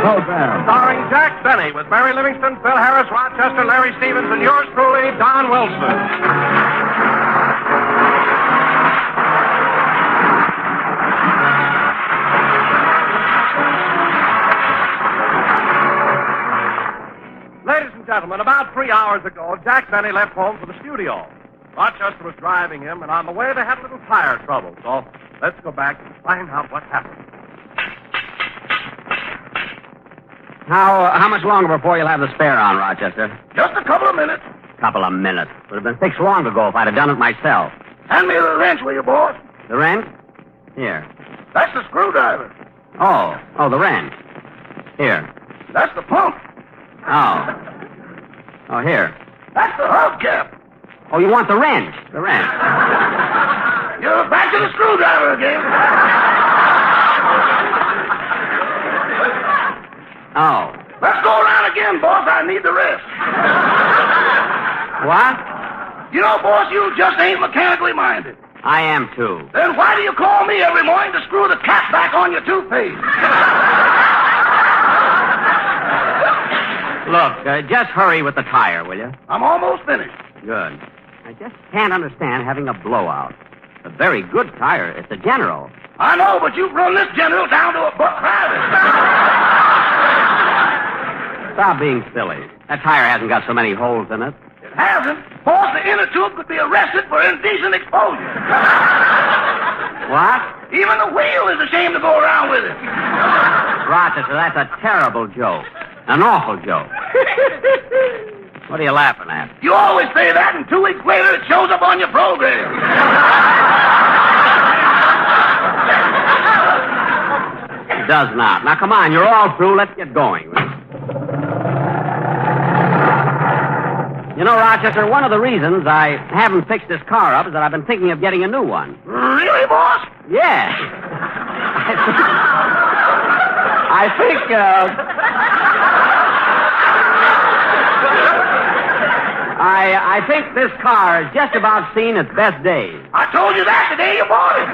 program. Starring Jack Benny with Mary Livingston, Phil Harris, Rochester, Larry Stevens, and yours truly, Don Wilson. Ladies and gentlemen, about 3 hours ago, Jack Benny left home for the studio. Rochester was driving him, and on the way they had a little tire trouble. So let's go back and find out what happened. How much longer before you'll have the spare on, Rochester? Just a couple of minutes. Couple of minutes. Would have been fixed long ago if I'd have done it myself. Hand me the wrench, will you, boss? The wrench? Here. That's the screwdriver. Oh, the wrench. Here. That's the pump. Oh, here. That's the hubcap. Oh, you want the wrench? The wrench. You're back to the screwdriver again. Oh. Let's go around again, boss. I need the rest. What? You know, boss, you just ain't mechanically minded. I am, too. Then why do you call me every morning to screw the cap back on your toothpaste? Look, just hurry with the tire, will you? I'm almost finished. Good. I just can't understand having a blowout. A very good tire. It's a General. I know, but you've run this General down to a buck private. Stop being silly. That tire hasn't got so many holes in it. It hasn't. Boss, the inner tube could be arrested for indecent exposure. What? Even the wheel is ashamed to go around with it. Rochester, that's a terrible joke. An awful joke. What are you laughing at? You always say that, and 2 weeks later it shows up on your program. It does not. Now, come on, you're all through. Let's get going. You know, Rochester, one of the reasons I haven't fixed this car up is that I've been thinking of getting a new one. Really, boss? Yeah. I think this car has just about seen its best days. I told you that the day you bought it.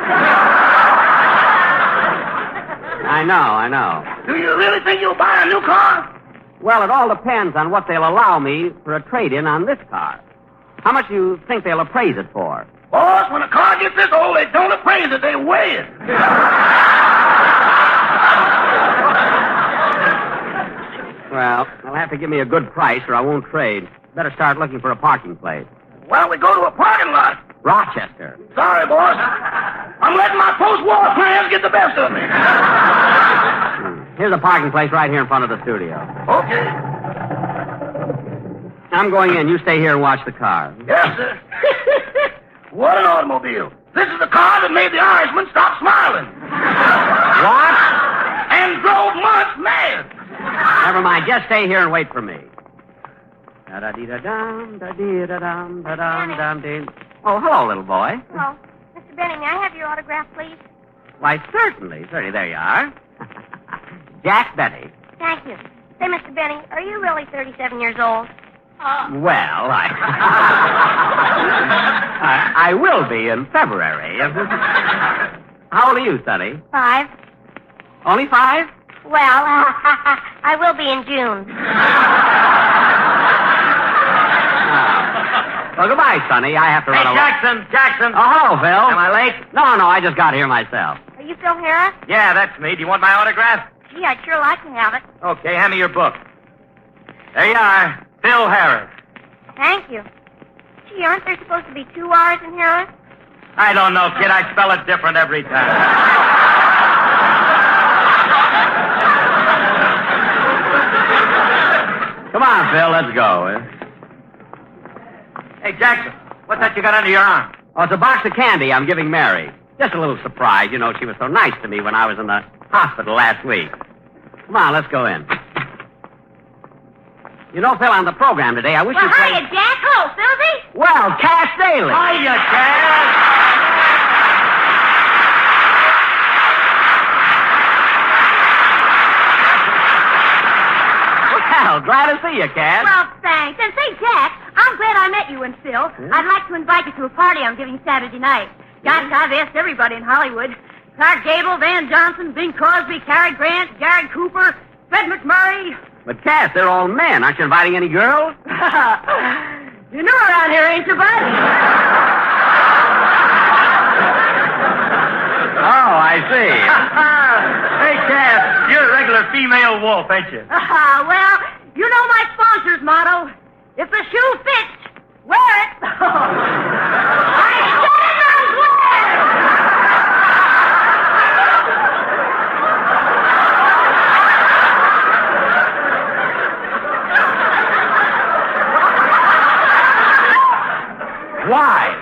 I know. Do you really think you'll buy a new car? Well, it all depends on what they'll allow me for a trade-in on this car. How much do you think they'll appraise it for? Boss, when a car gets this old, they don't appraise it, they weigh it. Well, they'll have to give me a good price or I won't trade. Better start looking for a parking place. Why don't we go to a parking lot? Rochester. Sorry, boss. I'm letting my post-war plans get the best of me. Here's a parking place right here in front of the studio. Okay. I'm going in. You stay here and watch the car. Yes, sir. What an automobile. This is the car that made the Irishman stop smiling. What? And drove Muntz mad. Never mind. Just stay here and wait for me. Da-da-dee-da-dum, da-dee-da-dum, da-dum-dum-dee. Oh, hello, little boy. Hello. Mr. Benny, may I have your autograph, please? Why, certainly. There you are. Jack Benny. Thank you. Say, Mr. Benny, are you really 37 years old? Well, I will be in February. How old are you, Sonny? 5. Only 5? Well, I will be in June. Well, goodbye, Sonny. I have to run away. Jackson. Oh, hello, Phil. Am I late? No, I just got here myself. Are you Phil Harris? Yeah, that's me. Do you want my autograph? Gee, I'd sure like to have it. Okay, hand me your book. There you are. Phil Harris. Thank you. Gee, aren't there supposed to be 2 R's in Harris? I don't know, kid. I spell it different every time. Come on, Phil. Let's go. Hey, Jackson, what's that you got under your arm? Oh, it's a box of candy I'm giving Mary. Just a little surprise. You know, she was so nice to me when I was in the hospital last week. Come on, let's go in. You know, Phil, on the program today, I wish Well, you'd play... hiya, Jack. Hello, Philby. Well, Cass Daly. Hiya, Cass. Well, glad to see you, Cass. Well, thanks. And say, Jack, I'm glad I met you and Phil. I'd like to invite you to a party I'm giving Saturday night. Gosh, I've asked everybody in Hollywood. Clark Gable, Van Johnson, Bing Crosby, Cary Grant, Gary Cooper, Fred McMurray. But, Cass, they're all men. Aren't you inviting any girls? You're new around here, ain't you, bud? Oh, I see. Hey, Cass, you're a regular female wolf, ain't you? Well, you know my sponsor's motto. If the shoe fits, wear it. I said it, I Why?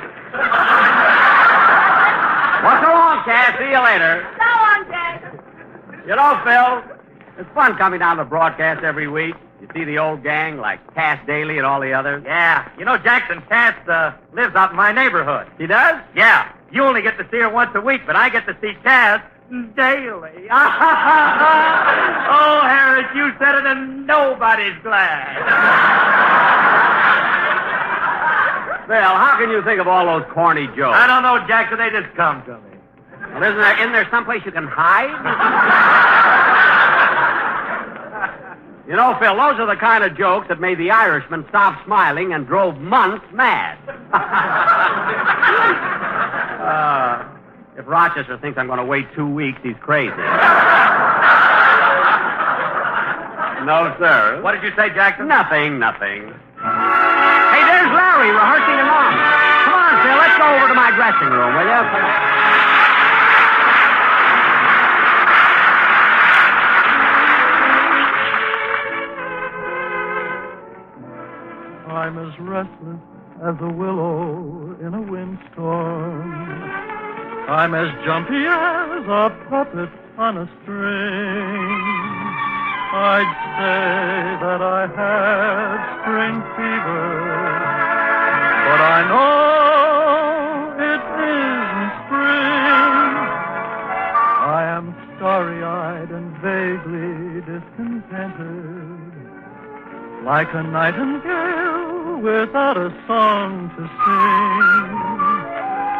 Well, so long, Cass. See you later. So long, Jack. You know, Phil, it's fun coming down to broadcast every week. You see the old gang like Cass Daly and all the others. Yeah. You know, Jackson Cass lives out in my neighborhood. He does? Yeah. You only get to see her once a week, but I get to see Cass daily. Oh, Harris, you said it and nobody's glad. Phil, how can you think of all those corny jokes? I don't know, Jackson. They just come to me. Well, isn't there someplace you can hide? You know, Phil, those are the kind of jokes that made the Irishman stop smiling and drove months mad. If Rochester thinks I'm going to wait 2 weeks, he's crazy. No, sir. What did you say, Jackson? Nothing. Hey, there's Larry rehearsing along. Come on, Phil, let's go over to my dressing room, will you? I'm as restless as a willow in a windstorm. I'm as jumpy as a puppet on a string. I'd say that I have spring fever, but I know it isn't spring. I am starry-eyed and vaguely discontented, like a nightingale without a song to sing.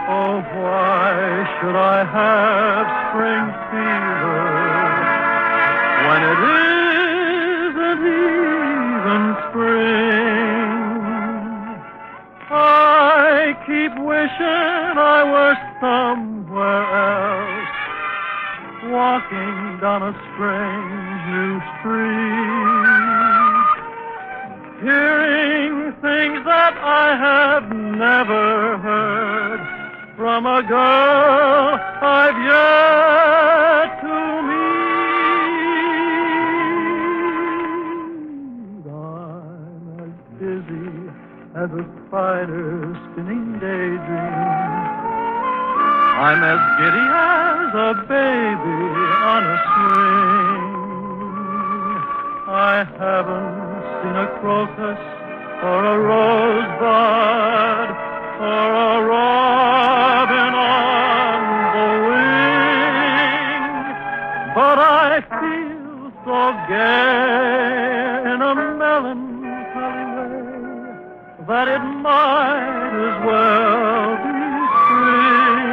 Oh, why should I have spring fever when it isn't even spring? I keep wishing I were somewhere else, walking down a strange new street, hearing things that I have never heard from a girl I've yet to meet. I'm as busy as a spider spinning daydreams. I'm as giddy as a baby on a swing. I haven't seen a crocus or a rosebud or a robin on the wing, but I feel so gay in a melancholy way that it might as well be spring.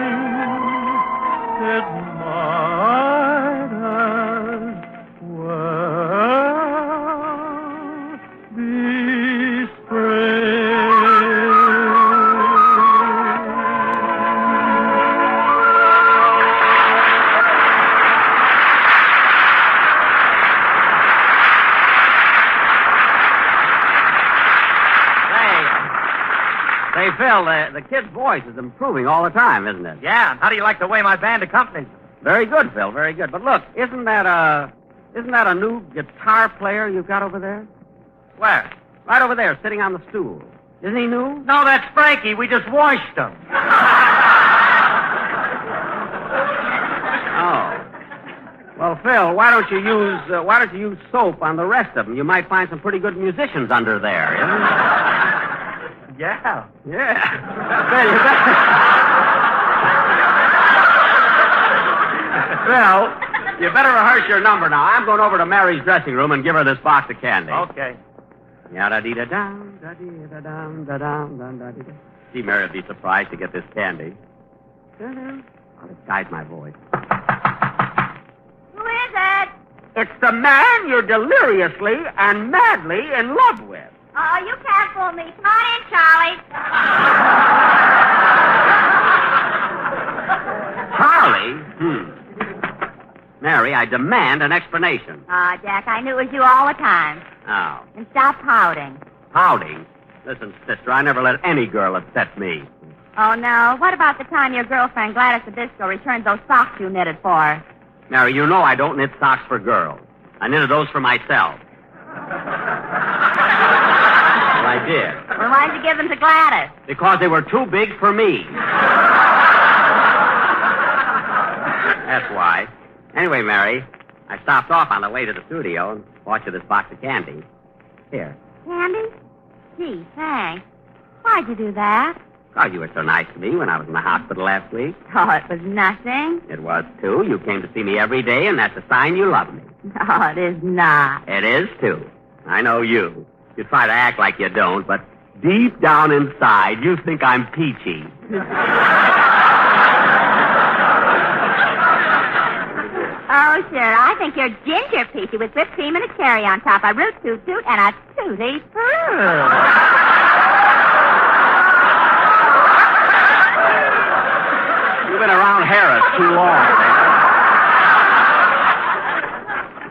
It might as well be spring. Say, Phil, the kid's voice is improving all the time, isn't it? Yeah. How do you like the way my band accompanies? Very good, Phil, very good. But look, isn't that a new guitar player you've got over there? Where? Right over there, sitting on the stool. Isn't he new? No, that's Frankie. We just washed him. Oh. Well, Phil, why don't you use soap on the rest of them? You might find some pretty good musicians under there. Yeah. Yeah. Phil, you better... Phil, you better rehearse your number now. I'm going over to Mary's dressing room and give her this box of candy. Okay. Yada-dee-da-dum, da-dee-da-dum, da-dum, da-dee-da. See, Mary would be surprised to get this candy. I'll disguise my voice. Who is it? It's the man you're deliriously and madly in love with. Oh, you can't fool me. Come on in, Charlie. Charlie? Mary, I demand an explanation. Oh, Jack, I knew it was you all the time. Oh. And stop pouting. Pouting? Listen, sister, I never let any girl upset me. Oh, no. What about the time your girlfriend, Gladys the Disco, returned those socks you knitted for her? Mary, you know I don't knit socks for girls. I knitted those for myself. Well, I did. Well, why'd you give them to Gladys? Because they were too big for me. That's why. Anyway, Mary, I stopped off on the way to the studio and bought you this box of candy. Here. Candy? Gee, thanks. Why'd you do that? Oh, you were so nice to me when I was in the hospital last week. Oh, it was nothing. It was, too. You came to see me every day, and that's a sign you love me. No, it is not. It is, too. I know you. You try to act like you don't, but deep down inside, you think I'm peachy. Oh, sure. I think you're ginger peachy with whipped cream and a cherry on top, a root toot toot, and a tooty fruit. You've been around Harris too long.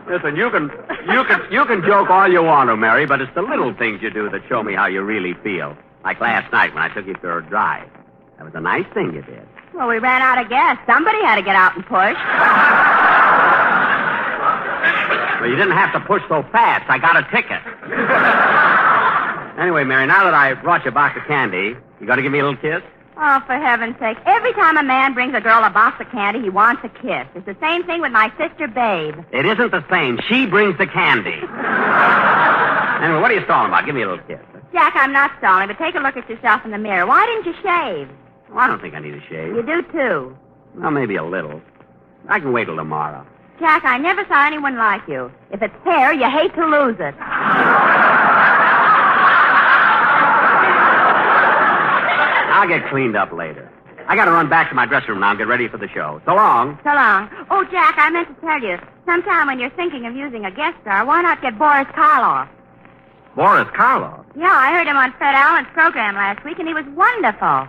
Listen, you can joke all you want to, Mary, but it's the little things you do that show me how you really feel. Like last night when I took you for a drive. That was a nice thing you did. Well, we ran out of gas. Somebody had to get out and push. Well, you didn't have to push so fast. I got a ticket. Anyway, Mary, now that I brought you a box of candy, you going to give me a little kiss? Oh, for heaven's sake. Every time a man brings a girl a box of candy, he wants a kiss. It's the same thing with my sister, Babe. It isn't the same. She brings the candy. Anyway, what are you stalling about? Give me a little kiss. Jack, I'm not stalling, but take a look at yourself in the mirror. Why didn't you shave? Well, I don't think I need a shave. You do, too. Well, maybe a little. I can wait till tomorrow. Jack, I never saw anyone like you. If it's hair, you hate to lose it. I'll get cleaned up later. I got to run back to my dressing room now and get ready for the show. So long. So long. Oh, Jack, I meant to tell you, sometime when you're thinking of using a guest star, why not get Boris Karloff? Boris Karloff? Yeah, I heard him on Fred Allen's program last week, and he was wonderful.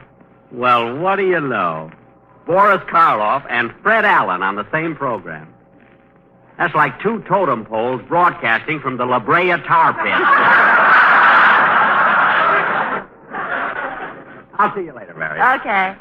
Well, what do you know? Boris Karloff and Fred Allen on the same program. That's like two totem poles broadcasting from the La Brea tar pit. I'll see you later, Mary. Okay.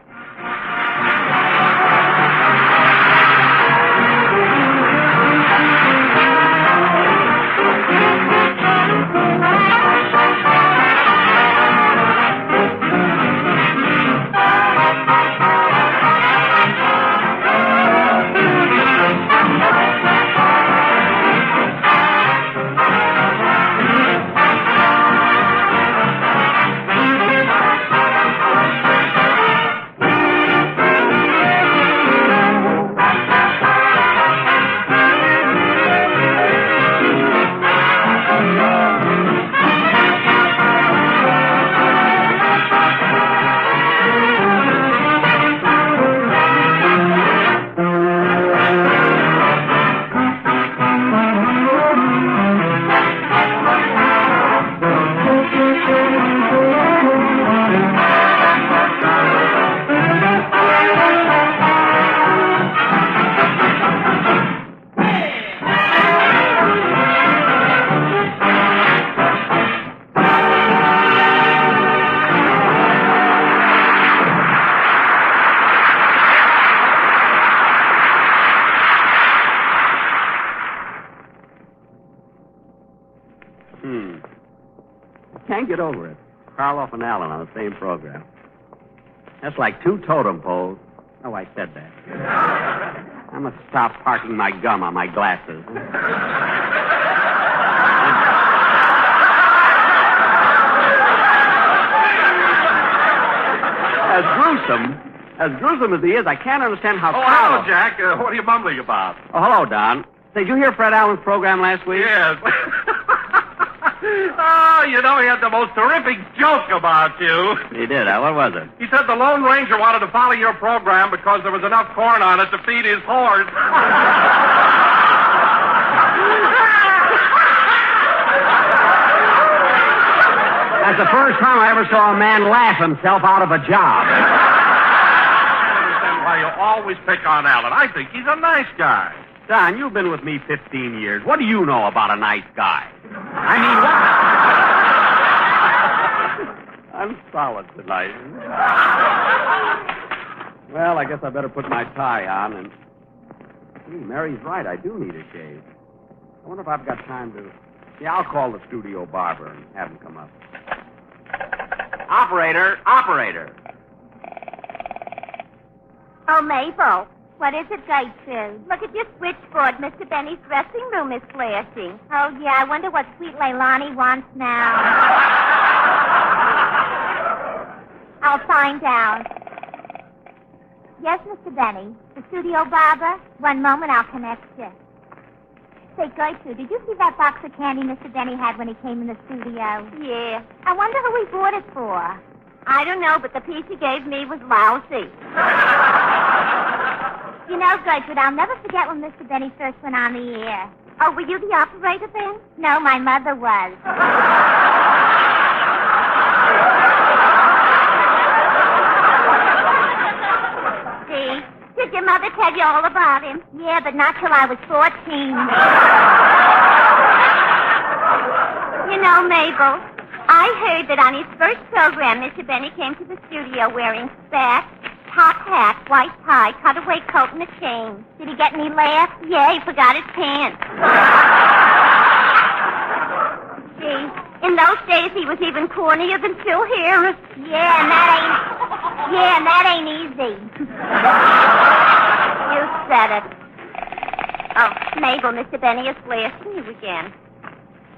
Can't get over it. Karloff and Allen on the same program. That's like two totem poles. Oh, I said that. I must stop parking my gum on my glasses. As gruesome as he is, I can't understand how... Oh, hello, Jack. What are you mumbling about? Oh, hello, Don. Say, did you hear Fred Allen's program last week? Yes. Oh, you know, he had the most terrific joke about you. He did, huh? What was it? He said the Lone Ranger wanted to follow your program because there was enough corn on it to feed his horse. the first time I ever saw a man laugh himself out of a job. I understand why you always pick on Alan. I think he's a nice guy. Son, you've been with me 15 years. What do you know about a nice guy? I mean, what? I'm solid tonight. Well, I guess I better put my tie on and... Gee, Mary's right. I do need a shave. I wonder if I've got time to... Yeah, I'll call the studio barber and have him come up. Operator! Oh, Mabel. What is it, Gertrude? Look at your switchboard. Mr. Benny's dressing room is flashing. Oh, yeah, I wonder what sweet Leilani wants now. I'll find out. Yes, Mr. Benny. The studio barber? One moment, I'll connect you. Say, Gertrude, did you see that box of candy Mr. Benny had when he came in the studio? Yeah. I wonder who he bought it for. I don't know, but the piece he gave me was lousy. You know, Gertrude, I'll never forget when Mr. Benny first went on the air. Oh, were you the operator then? No, my mother was. See? Did your mother tell you all about him? Yeah, but not till I was 14. You know, Mabel, I heard that on his first program, Mr. Benny came to the studio wearing spats, top hat, white tie, cutaway coat, and a chain. Did he get any laughs? Yeah, he forgot his pants. See, in those days he was even cornier than Phil Harris. Yeah, and that ain't easy. You said it. Oh, Mabel, Mr. Benny is blasting you again.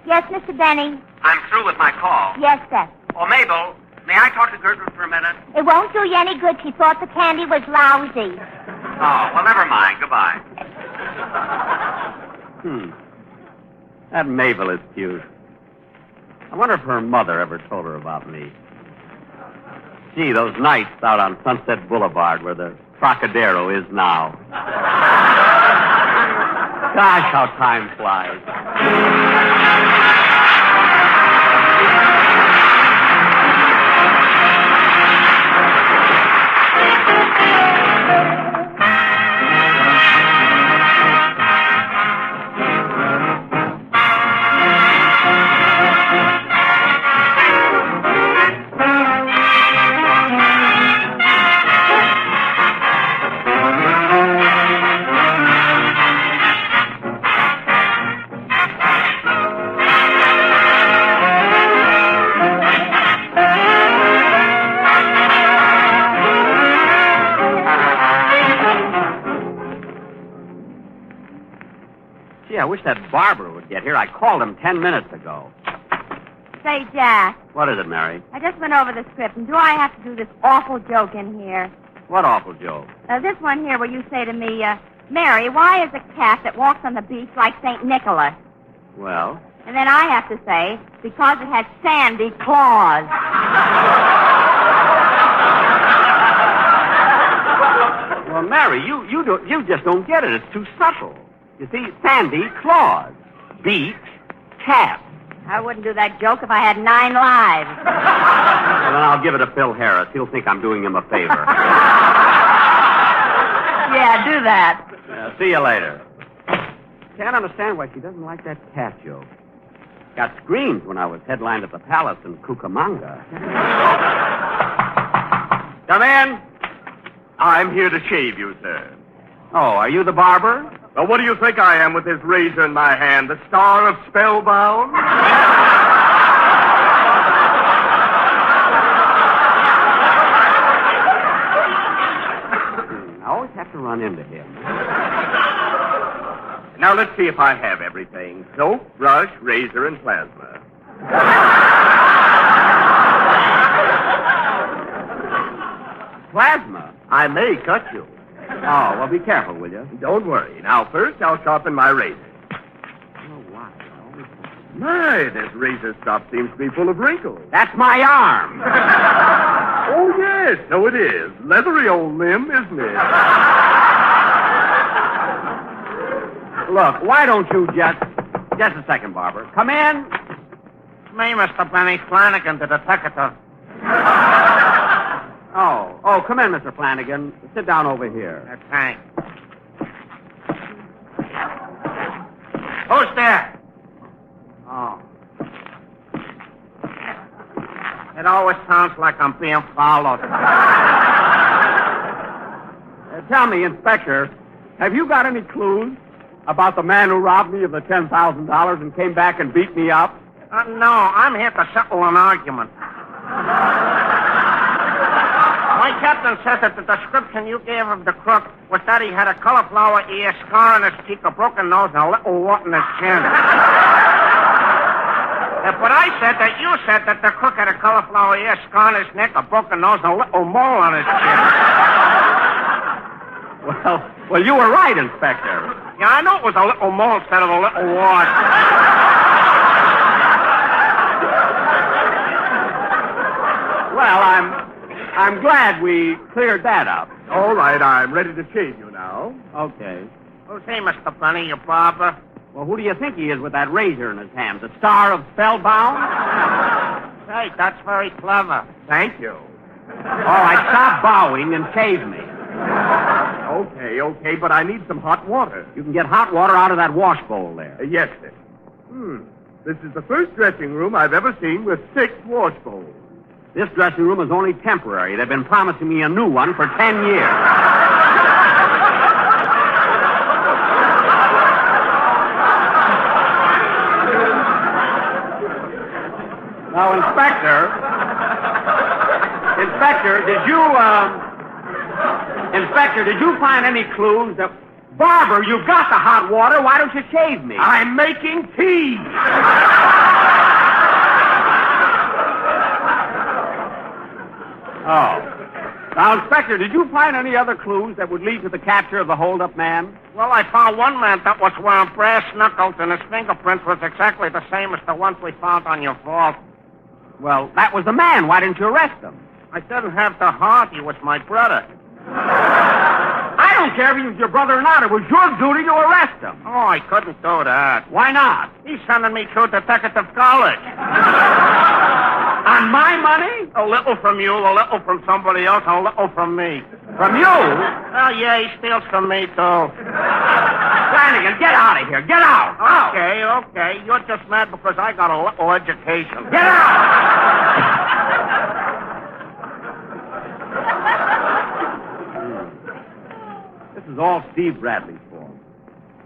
Yes, Mr. Benny? I'm through with my call. Yes, sir. Oh, Mabel, may I talk to Gertrude for a minute? It won't do you any good. She thought the candy was lousy. Oh, well, never mind. Goodbye. That Mabel is cute. I wonder if her mother ever told her about me. Gee, those nights out on Sunset Boulevard where the Trocadero is now. Gosh, how time flies. I wish that barber would get here. I called him 10 minutes ago. Say, Jack. What is it, Mary? I just went over the script, and do I have to do this awful joke in here? What awful joke? This one here where you say to me, Mary, why is a cat that walks on the beach like St. Nicholas? Well? And then I have to say, because it has sandy claws. Well, Mary, you just don't get it. It's too subtle. You see, sandy claws, beach, cat. I wouldn't do that joke if I had 9 lives. Well, then I'll give it to Phil Harris. He'll think I'm doing him a favor. Yeah, do that. See you later. Can't understand why she doesn't like that cat joke. Got screamed when I was headlined at the Palace in Cucamonga. Come in. I'm here to shave you, sir. Oh, are you the barber? Well, what do you think I am with this razor in my hand? The star of Spellbound? I always have to run into him. Now, let's see if I have everything. Soap, brush, razor, and plasma. Plasma? I may cut you. Oh, well, be careful, will you? Don't worry. Now, first, I'll sharpen my razor. Oh, wow. My, this razor stuff seems to be full of wrinkles. That's my arm. Oh, yes, so it is. Leathery old limb, isn't it? Look, why don't you just a second, Barber. Come in. me, Mr. Benny Flanagan, the detective. Oh, come in, Mr. Flanagan. Sit down over here. Thanks. Who's there? Oh. It always sounds like I'm being followed. Tell me, Inspector, have you got any clues about the man who robbed me of the $10,000 and came back and beat me up? No, I'm here to settle an argument. My captain says that the description you gave of the crook was that he had a cauliflower ear, scar on his cheek, a broken nose, and a little wart in his chin. But I said that you said that the crook had a cauliflower ear, scar on his neck, a broken nose, and a little mole on his chin. Well, you were right, Inspector. Yeah, I know it was a little mole instead of a little wart. Well, I'm glad we cleared that up. All right, I'm ready to shave you now. Okay. Who's he, Mr. Bunny, your barber? Well, who do you think he is with that razor in his hand? The star of Spellbound? Hey, that's very clever. Thank you. All right, stop bowing and shave me. Okay, but I need some hot water. You can get hot water out of that wash bowl there. Yes, sir. This is the first dressing room I've ever seen with 6 wash bowls. This dressing room is only temporary. They've been promising me a new one for 10 years. Now, Inspector, did you find any clues that... Barber, you've got the hot water. Why don't you shave me? I'm making tea. Oh. Now, Inspector, did you find any other clues that would lead to the capture of the hold-up man? Well, I found one man that was wearing brass knuckles, and his fingerprints was exactly the same as the ones we found on your vault. Well, that was the man. Why didn't you arrest him? I didn't have the heart. He was my brother. I don't care if he was your brother or not. It was your duty to arrest him. Oh, I couldn't do that. Why not? He's sending me to detective college. On my money? A little from you, a little from somebody else, and a little from me. From you? Oh, yeah, he steals from me, too. Flanagan, get out of here. Get out. Okay. You're just mad because I got a little education. Get out! This is all Steve Bradley's fault.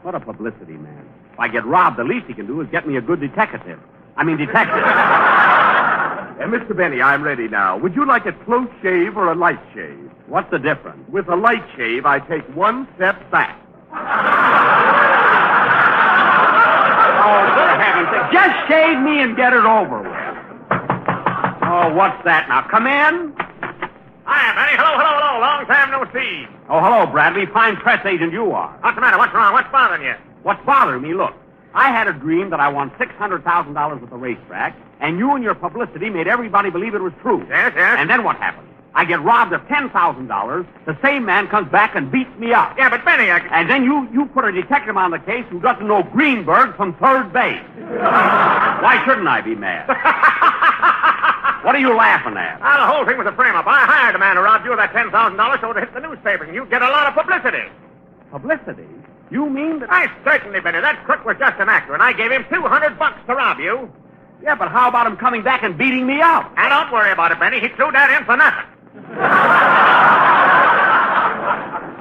What a publicity man. If I get robbed, the least he can do is get me a good detective. Mr. Benny, I'm ready now. Would you like a close shave or a light shave? What's the difference? With a light shave, I take 1 step back. Oh, for heaven's sake. Just shave me and get it over with. Oh, what's that now? Come in. Hi, Benny. Hello. Long time no see. Oh, hello, Bradley. Fine press agent you are. What's the matter? What's wrong? What's bothering you? What's bothering me, look, I had a dream that I won $600,000 at the racetrack, and you and your publicity made everybody believe it was true. Yes. And then what happened? I get robbed of $10,000. The same man comes back and beats me up. Yeah, but Benny, And then you put a detective on the case who doesn't know Greenberg from third base. Why shouldn't I be mad? What are you laughing at? Well, the whole thing was a frame-up. I hired a man who robbed you of that $10,000 so to hit the newspaper, and you'd get a lot of publicity. Publicity? You mean that... I certainly, Benny. That crook was just an actor, and I gave him $200 to rob you. Yeah, but how about him coming back and beating me up? And don't worry about it, Benny. He threw that in for nothing.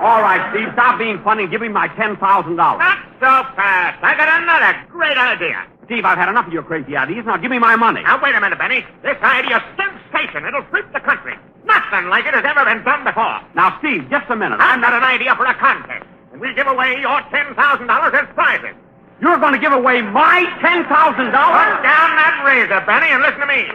All right, Steve, stop being funny and give me my $10,000. Not so fast. I got another great idea. Steve, I've had enough of your crazy ideas. Now give me my money. Now, wait a minute, Benny. This idea's sensation. It'll sweep the country. Nothing like it has ever been done before. Now, Steve, just a minute. I've got an idea for a contest. And we'll give away your $10,000 as prizes. You're going to give away my $10,000? Put down that razor, Benny, and listen to me.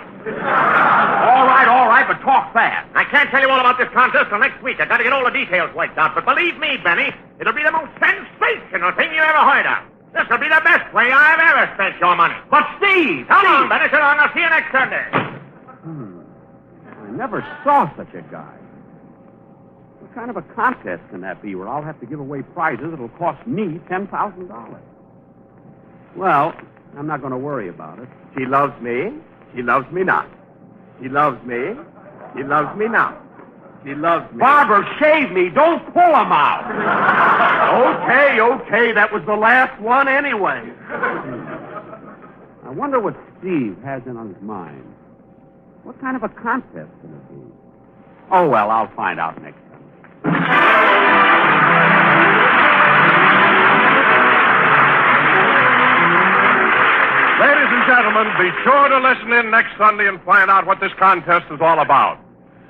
All right, but talk fast. I can't tell you all about this contest till next week. I got to get all the details worked out. But believe me, Benny, it'll be the most sensational thing you ever heard of. This will be the best way I've ever spent your money. But Steve! Come on, Benny, so long. I'll see you next Sunday. I never saw such a guy. What kind of a contest can that be where I'll have to give away prizes that'll cost me $10,000? Well, I'm not going to worry about it. She loves me. She loves me not. She loves me. She loves me not. She loves me. Barbara, shave me. Don't pull them out. Okay. That was the last one anyway. I wonder what Steve has on his mind. What kind of a contest can it be? Oh, well, I'll find out next time. Ladies and gentlemen, be sure to listen in next Sunday and find out what this contest is all about.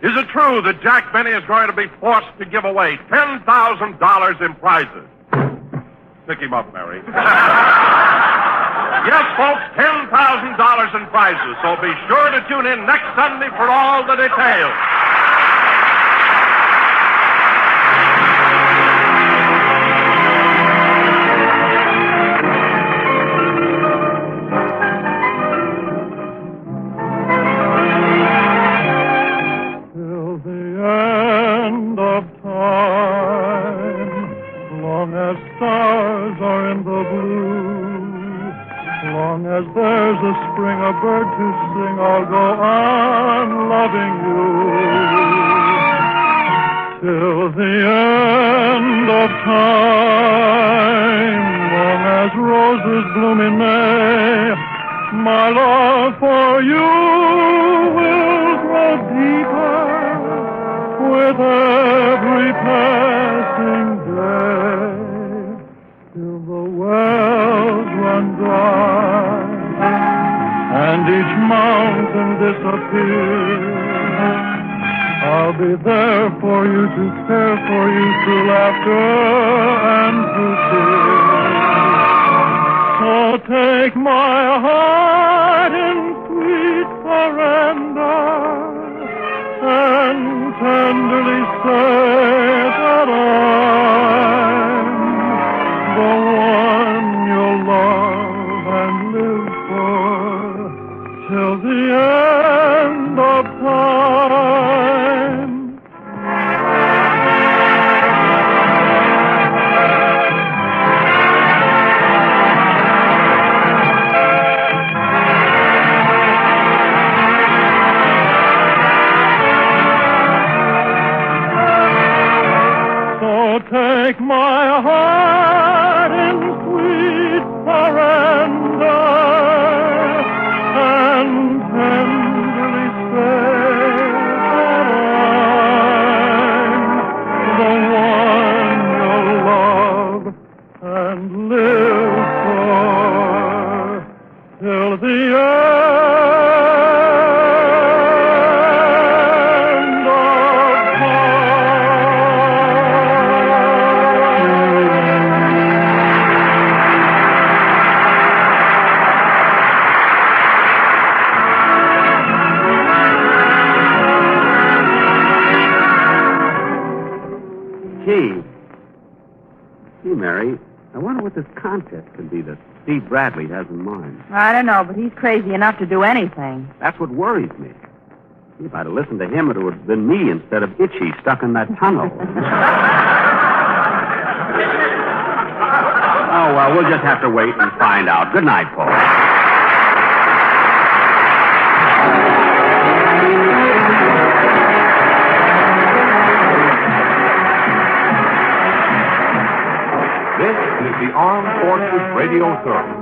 Is it true that Jack Benny is going to be forced to give away $10,000 in prizes? Pick him up, Mary. Yes, folks, $10,000 in prizes. So be sure to tune in next Sunday for all the details. Till the end of time, long as stars are in the blue, long as there's a spring, a bird to sing, I'll go on loving you. Till the end of time, long as roses bloom in May, my love for you will grow deeper with every passing day, till the wells run dry and each mountain disappears. I'll be there for you, to care for you through laughter and through tears. So take my heart in sweet surrender and tenderly say that I'm the one you'll love and live for till the end of time. Take my heart in sweet surrender and tenderly say that I'm the one you'll love and live for till the end of Gee, Mary, I wonder what this contest can be that Steve Bradley has in mind. I don't know, but he's crazy enough to do anything. That's what worries me. If I'd have listened to him, it would have been me instead of Itchy stuck in that tunnel. Oh, well, we'll just have to wait and find out. Good night, Paul. This is the Armed Forces Radio Service.